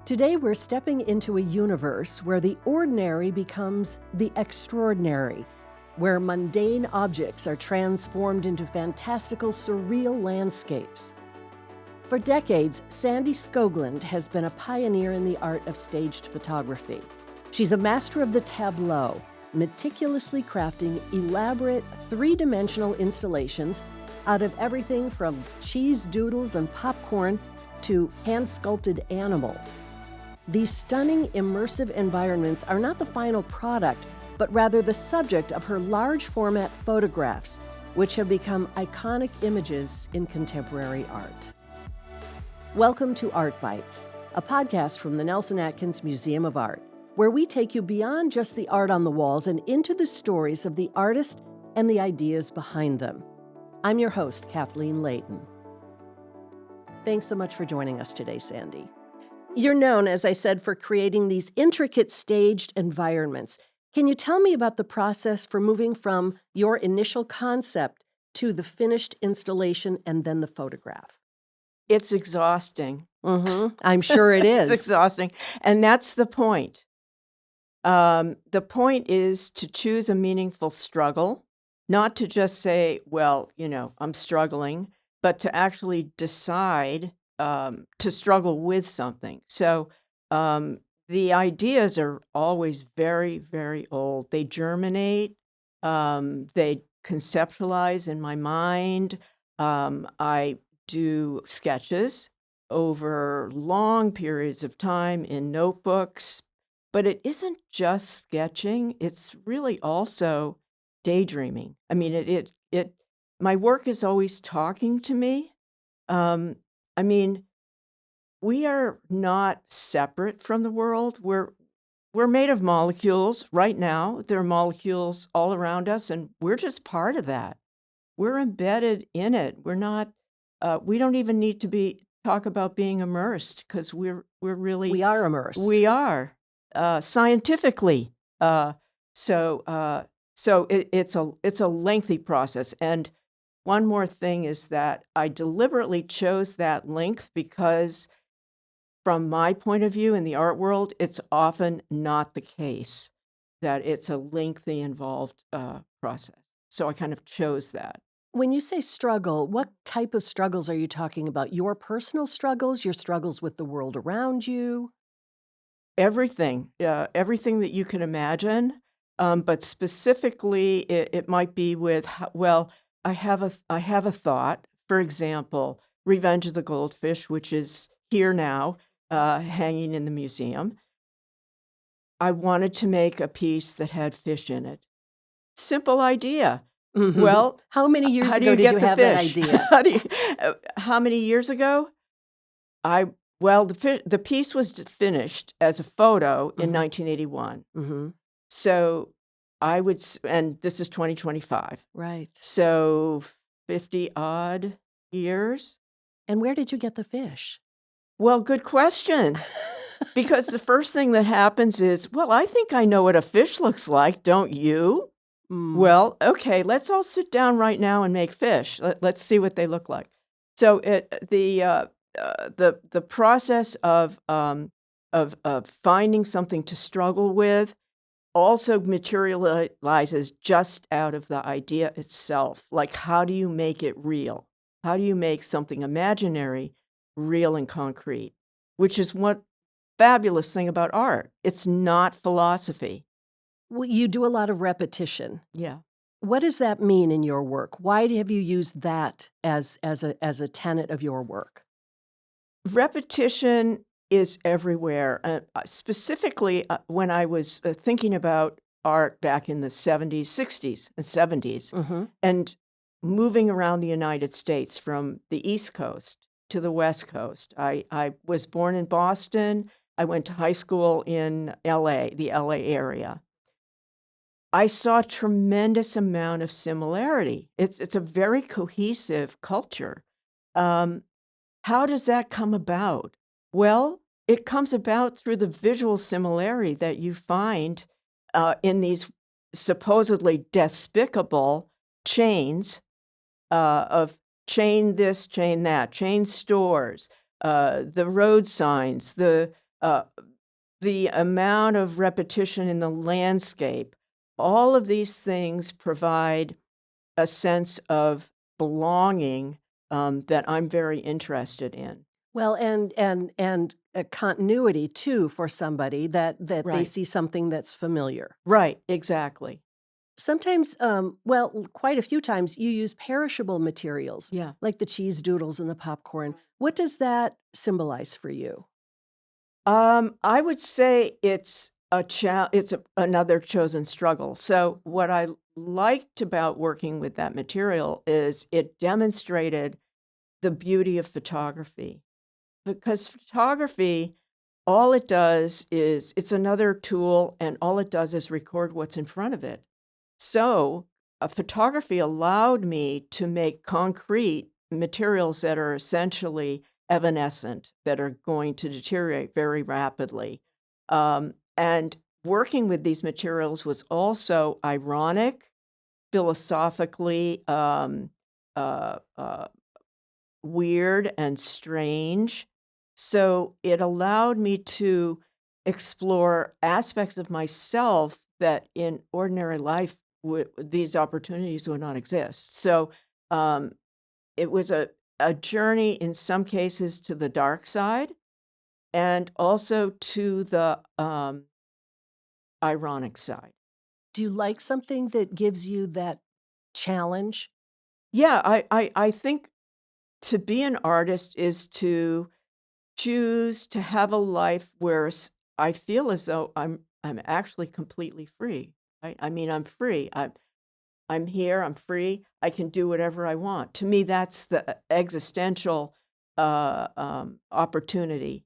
Today, we're stepping into a universe where the ordinary becomes the extraordinary, where mundane objects are transformed into fantastical, surreal landscapes. For decades, Sandy Skoglund has been a pioneer in the art of staged photography. She's a master of the tableau, meticulously crafting elaborate, three-dimensional installations out of everything from Cheez Doodles and popcorn to hand-sculpted animals. These stunning, immersive environments are not the final product, but rather the subject of her large-format photographs, which have become iconic images in contemporary art. Welcome to Art Bites, a podcast from the Nelson-Atkins Museum of Art, where we take you beyond just the art on the walls and into the stories of the artist and the ideas behind them. I'm your host, Kathleen Layton. Thanks so much for joining us today, Sandy. You're known, as I said, for creating these intricate staged environments. Can you tell me about the process for moving from your initial concept to the finished installation and then the photograph? It's exhausting. I'm sure it is. It's exhausting. And that's the point. The point is to choose a meaningful struggle, not to just say, well, I'm struggling, but to actually decide to struggle with something. So the ideas are always very, very old. They germinate. They conceptualize in my mind. I do sketches over long periods of time in notebooks. But it isn't just sketching. It's really also daydreaming. I mean, my work is always talking to me. We are not separate from the world. We're made of molecules right now. There are molecules all around us, and we're just part of that. We're embedded in it. We're not. We don't even need to talk about being immersed because we are immersed. We are scientifically. So it's a lengthy process. And one more thing is that I deliberately chose that length because from my point of view in the art world, it's often not the case that it's a lengthy, involved process. So I kind of chose that. When you say struggle, what type of struggles are you talking about? Your personal struggles, your struggles with the world around you? Everything that you can imagine. But specifically, it might be with, I have a thought. For example, Revenge of the Goldfish, which is here now, hanging in the museum. I wanted to make a piece that had fish in it. Simple idea. Mm-hmm. Well, how many years ago did you have that idea? How many years ago? The piece was finished as a photo in 1981. Mm-hmm. So and this is 2025. Right. So 50 odd years. And where did you get the fish? Well, good question. Because the first thing that happens is, I think I know what a fish looks like, don't you? Well, okay, let's all sit down right now and make fish. Let's see what they look like. So the process of finding something to struggle with also materializes just out of the idea itself. Like, how do you make it real? How do you make something imaginary real and concrete? Which is what fabulous thing about art. It's not philosophy. Well, you do a lot of repetition. Yeah. What does that mean in your work? Why have you used that as a tenet of your work? Repetition is everywhere. Specifically, when I was thinking about art back in the 70s, 60s, and 70s, and moving around the United States from the East Coast to the West Coast. I was born in Boston. I went to high school in LA, the LA area. I saw a tremendous amount of similarity. It's a very cohesive culture. How does that come about? Well, it comes about through the visual similarity that you find in these supposedly despicable chains of chain this, chain that, chain stores, the road signs, the uh, the amount of repetition in the landscape, all of these things provide a sense of belonging that I'm very interested in. Well, and a continuity too for somebody that they Right. see something that's familiar. Right, exactly. Sometimes, quite a few times, you use perishable materials Yeah. like the cheese doodles and the popcorn. What does that symbolize for you? I would say it's another chosen struggle. So what I liked about working with that material is it demonstrated the beauty of photography. Because photography, all it does is it's another tool, and all it does is record what's in front of it. So, photography allowed me to make concrete materials that are essentially evanescent, that are going to deteriorate very rapidly. And working with these materials was also ironic, philosophically uh, uh, weird and strange. So it allowed me to explore aspects of myself that in ordinary life these opportunities would not exist. So um, it was a journey in some cases to the dark side and also to the ironic side. Do you like something that gives you that challenge? Yeah, I think to be an artist is to choose to have a life where I feel as though I'm actually completely free. Right? I mean, I'm free. I'm here. I'm free. I can do whatever I want. To me, that's the existential opportunity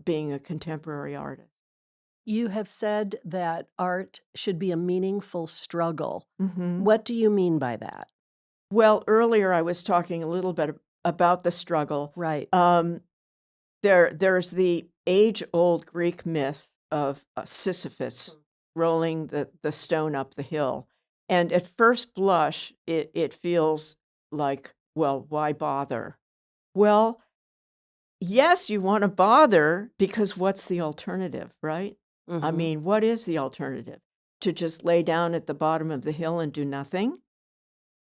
being a contemporary artist. You have said that art should be a meaningful struggle. Hmm. What do you mean by that? Well, earlier I was talking a little bit about the struggle. Right. There's the age-old Greek myth of Sisyphus rolling the stone up the hill. And at first blush, it feels like, well, why bother? Well, yes, you want to bother because what's the alternative, right? I Mhm. mean, what is the alternative? To just lay down at the bottom of the hill and do nothing?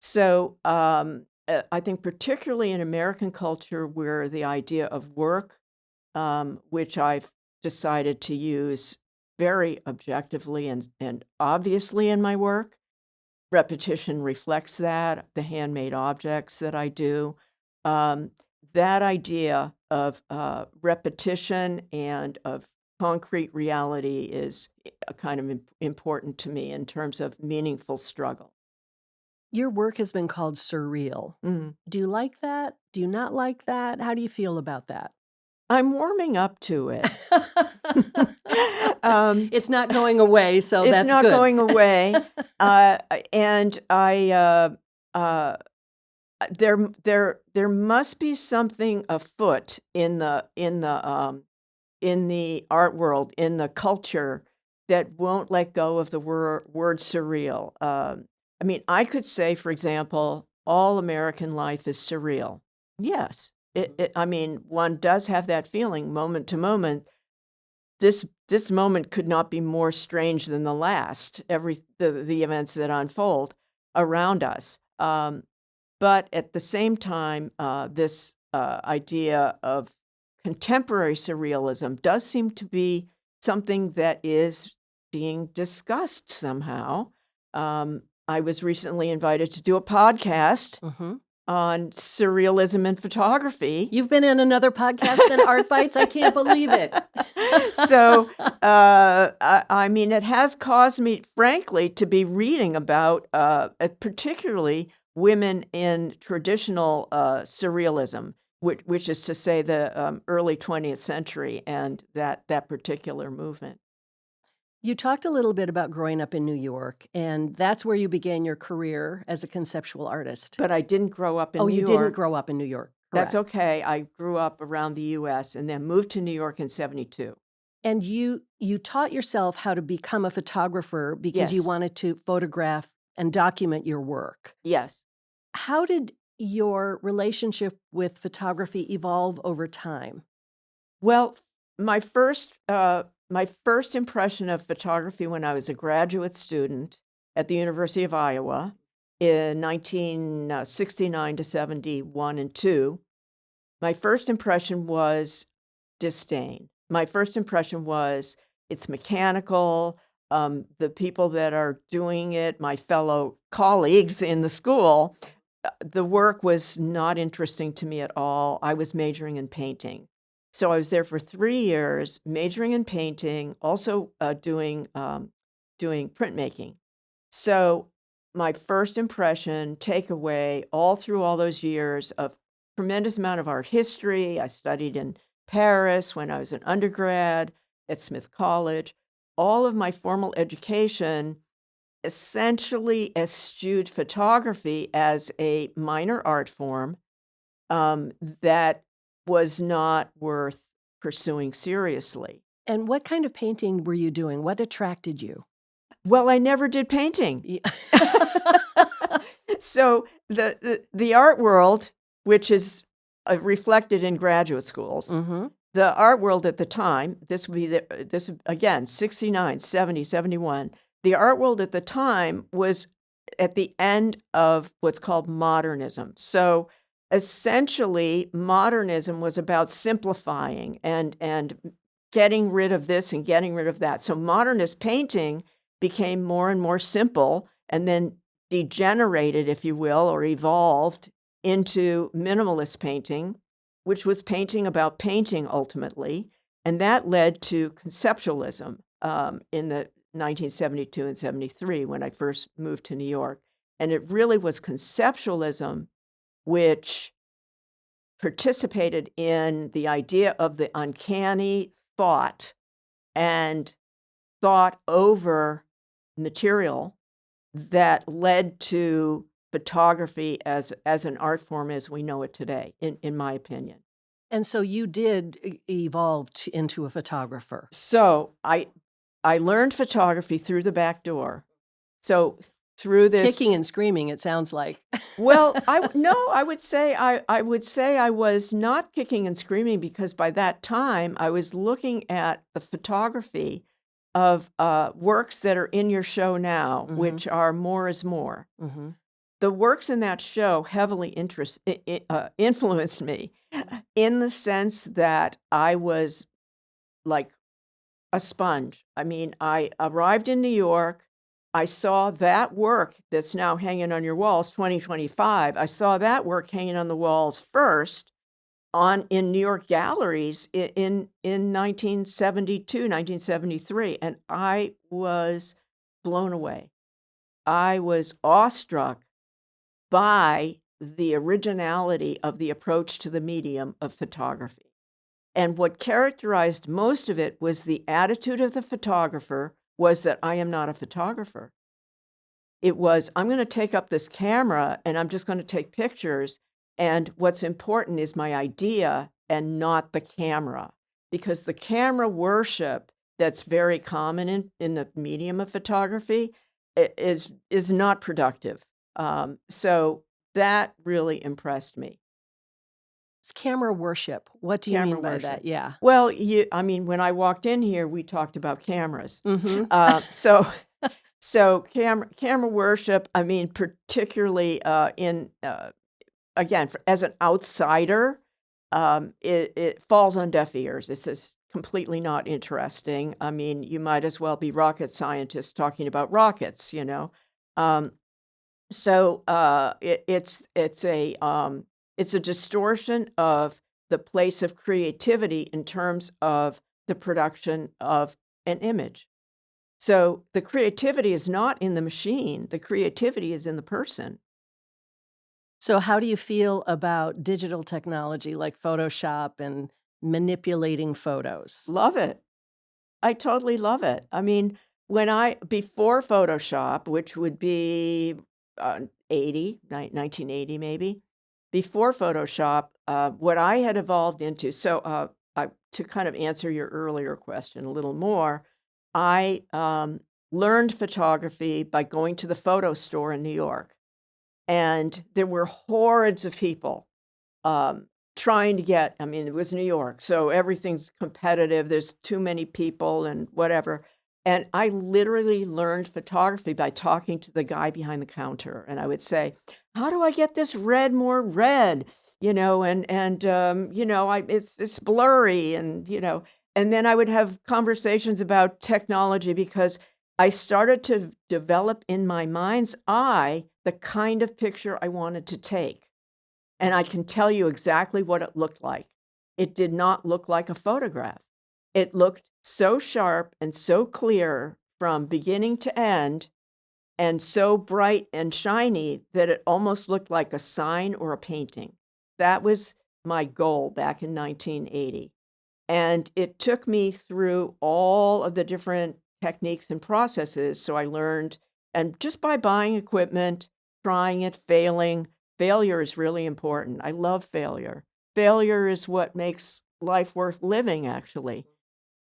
So I think particularly in American culture where the idea of work, which I've decided to use very objectively and obviously in my work. Repetition reflects that, the handmade objects that I do. Um, that idea of repetition and of concrete reality is kind of important to me in terms of meaningful struggle. Your work has been called surreal. Mhm. Do you like that? Do you not like that? How do you feel about that? I'm warming up to it. um, It's not going away, so it's that's not good. going away, and there must be something afoot in the art world, in the culture, that won't let go of the word surreal. I mean, I could say, for example, all American life is surreal. Yes, I mean, one does have that feeling moment to moment. This moment could not be more strange than the last. The events that unfold around us. But at the same time, this idea of contemporary surrealism does seem to be something that is being discussed somehow. I was recently invited to do a podcast Mhm. on surrealism and photography. You've been in another podcast than Art Bites? I can't believe it. So, I mean, it has caused me, frankly, to be reading about particularly women in traditional surrealism, which is to say the early 20th century and that particular movement. You talked a little bit about growing up in New York, and that's where you began your career as a conceptual artist. But I didn't grow up in Oh, New you York. didn't grow up in New York. That's Correct. okay. I grew up around the U.S. and then moved to New York in 72. And you taught yourself how to become a photographer because you Yes. wanted to photograph and document your work. Yes. How did your relationship with photography evolve over time? Well, my first impression of photography when I was a graduate student at the University of Iowa in 1969 to 71 and 2, my first impression was disdain. My first impression was it's mechanical. The people that are doing it, my fellow colleagues in the school, the work was not interesting to me at all. I was majoring in painting. So I was there for 3 years, majoring in painting, also doing printmaking. So my first impression, takeaway, all through all those years of tremendous amount of art history. I studied in Paris when I was an undergrad at Smith College. All of my formal education essentially eschewed photography as a minor art form that was not worth pursuing seriously. And what kind of painting were you doing? What attracted you? Well, I never did painting. So the art world, which is reflected in graduate schools, the art world at the time, this would be again, 69, 70, 71, the art world at the time was at the end of what's called modernism. So essentially, modernism was about simplifying and getting rid of this and getting rid of that. So modernist painting became more and more simple and then degenerated, if you will, or evolved into minimalist painting, which was painting about painting ultimately. And that led to conceptualism in the 1972 and 73 when I first moved to New York. And it really was conceptualism which participated in the idea of the uncanny thought and thought over material that led to photography as an art form as we know it today, in my opinion. And so you did evolve into a photographer. So I learned photography through the back door. So through this kicking and screaming, it sounds like. Well, I would say I was not kicking and screaming because by that time I was looking at the photography of works that are in your show now, which are More is More. The works in that show heavily influenced me in the sense that I was like a sponge. I mean, I arrived in New York. I saw that work that's now hanging on your walls, 2025. I saw that work hanging on the walls first in New York galleries in 1972, 1973, and I was blown away. I was awestruck by the originality of the approach to the medium of photography. And what characterized most of it was the attitude of the photographer was that I am not a photographer. It was, I'm going to take up this camera and I'm just going to take pictures. And what's important is my idea and not the camera. Because the camera worship that's very common in the medium of photography is not productive. So that really impressed me. It's camera worship. What do you mean by that? Yeah. Well, when I walked in here, we talked about cameras. So camera worship, I mean, particularly again, as an outsider, it falls on deaf ears. It's just completely not interesting. I mean, you might as well be rocket scientists talking about rockets, you know. It's a distortion of the place of creativity in terms of the production of an image. So the creativity is not in the machine. The creativity is in the person. So how do you feel about digital technology like Photoshop and manipulating photos? Love it. I totally love it. I mean, before Photoshop, which would be 1980 maybe, before Photoshop, what I had evolved into, to kind of answer your earlier question a little more, I learned photography by going to the photo store in New York. And there were hordes of people trying to get, I mean, it was New York, so everything's competitive. There's too many people and whatever. And I literally learned photography by talking to the guy behind the counter. And I would say, how do I get this red more red? It's blurry and then I would have conversations about technology because I started to develop in my mind's eye the kind of picture I wanted to take. And I can tell you exactly what it looked like. It did not look like a photograph. It looked so sharp and so clear from beginning to end and so bright and shiny that it almost looked like a sign or a painting. That was my goal back in 1980. And it took me through all of the different techniques and processes. So I learned, and just by buying equipment, trying it, failing, failure is really important. I love failure. Failure is what makes life worth living, actually.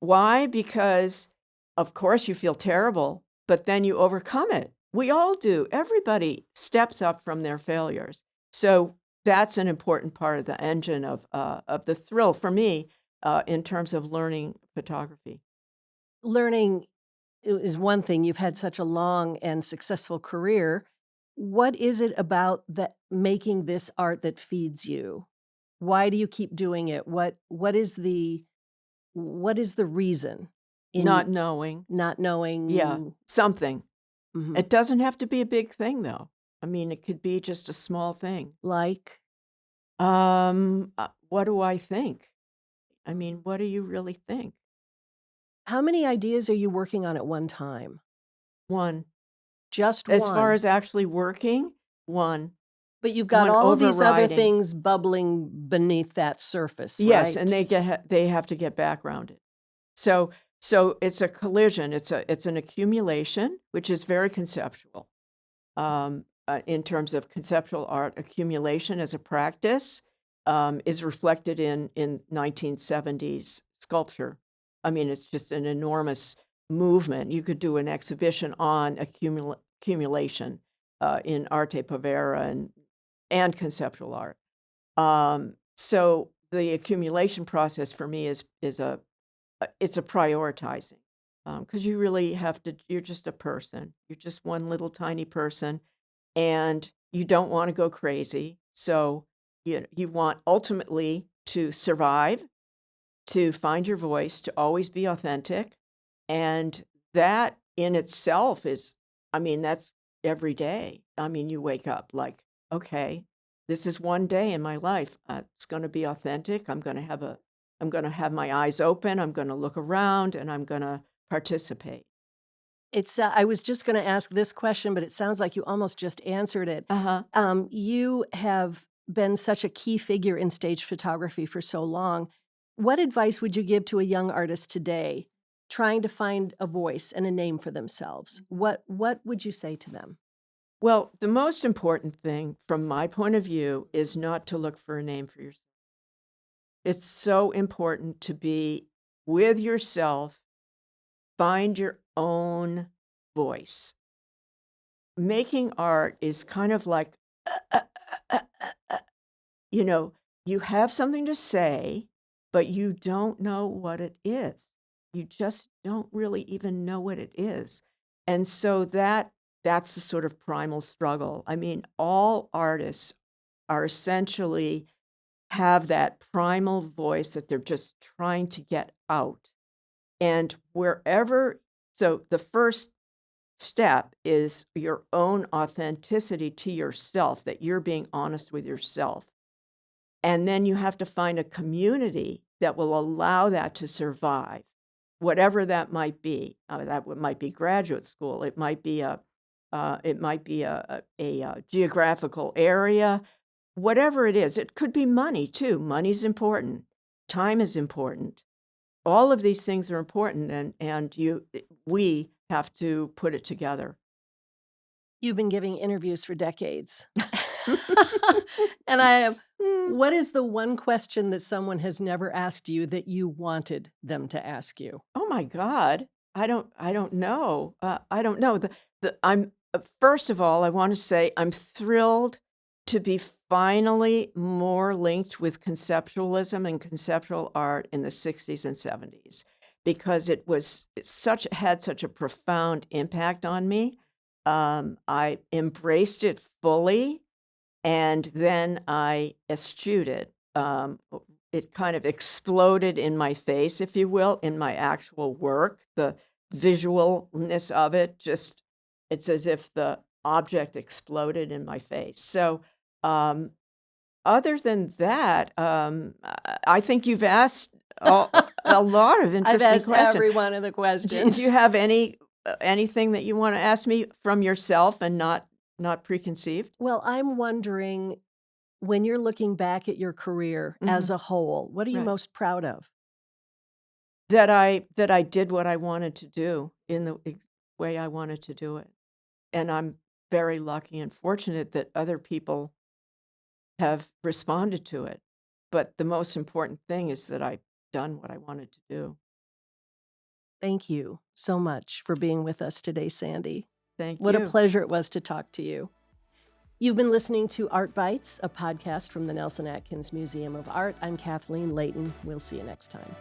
Why? Because, of course, you feel terrible, but then you overcome it. We all do. Everybody steps up from their failures. So that's an important part of the engine of the thrill for me in terms of learning photography. Learning is one thing. You've had such a long and successful career. What is it about making this art that feeds you? Why do you keep doing it? What is the reason in Not knowing. not knowing? Yeah, something. Mhm. It doesn't have to be a big thing, though. I mean, it could be just a small thing. Like, What do I think? I mean, what do you really think? how many ideas are you working on at one time? One. Just As far one. as actually working, one. But you've got one all of these other overriding. things bubbling beneath that surface, Yes, right? and they have to get backgrounded. So it's a collision. It's an accumulation, which is very conceptual. In terms of conceptual art, accumulation as a practice is reflected in 1970s sculpture. I mean, it's just an enormous movement. You could do an exhibition on accumulation in arte povera and conceptual art. So the accumulation process for me is a prioritizing because you really have to. You're just a person. You're just one little tiny person, and you don't want to go crazy. So you want ultimately to survive, to find your voice, to always be authentic, and that in itself is, I mean, that's every day. I mean, you wake up like, okay, this is one day in my life. It's going to be authentic. I'm going to have my eyes open. I'm going to look around, and I'm going to participate. I was just going to ask this question, but it sounds like you almost just answered it. You have been such a key figure in stage photography for so long. What advice would you give to a young artist today trying to find a voice and a name for themselves? What would you say to them? Well, the most important thing from my point of view is not to look for a name for yourself. It's so important to be with yourself, find your own voice. Making art is kind of like, you have something to say, but you don't know what it is. You just don't really even know what it is. And so that's the sort of primal struggle. I mean, all artists are essentially have that primal voice that they're just trying to get out. And so the first step is your own authenticity to yourself, that you're being honest with yourself. And then you have to find a community that will allow that to survive, whatever that might be. That might be graduate school. It might be a geographical area. Whatever it is, it could be money too. Money's important. Time is important. All of these things are important, and we have to put it together. You've been giving interviews for decades. And what is the one question that someone has never asked you that you wanted them to ask you? Oh my God, I don't know. I don't know. I'm first of all, I want to say I'm thrilled to be finally more linked with conceptualism and conceptual art in the 60s and 70s, because it had such a profound impact on me. I embraced it fully, and then I eschewed it. It kind of exploded in my face, if you will, in my actual work. The visualness of it, it's as if the object exploded in my face. So other than that, I think you've asked a lot of interesting I've asked questions. every one of the questions. Do you have anything that you want to ask me from yourself and not preconceived? Well, I'm wondering, when you're looking back at your career as a whole, what are you Right. most proud of? That I did what I wanted to do in the way I wanted to do it. And I'm very lucky and fortunate that other people have responded to it. But the most important thing is that I've done what I wanted to do. Thank you so much for being with us today, Sandy. Thank What you. a pleasure it was to talk to you. You've been listening to Art Bites, a podcast from the Nelson-Atkins Museum of Art. I'm Kathleen Layton. We'll see you next time.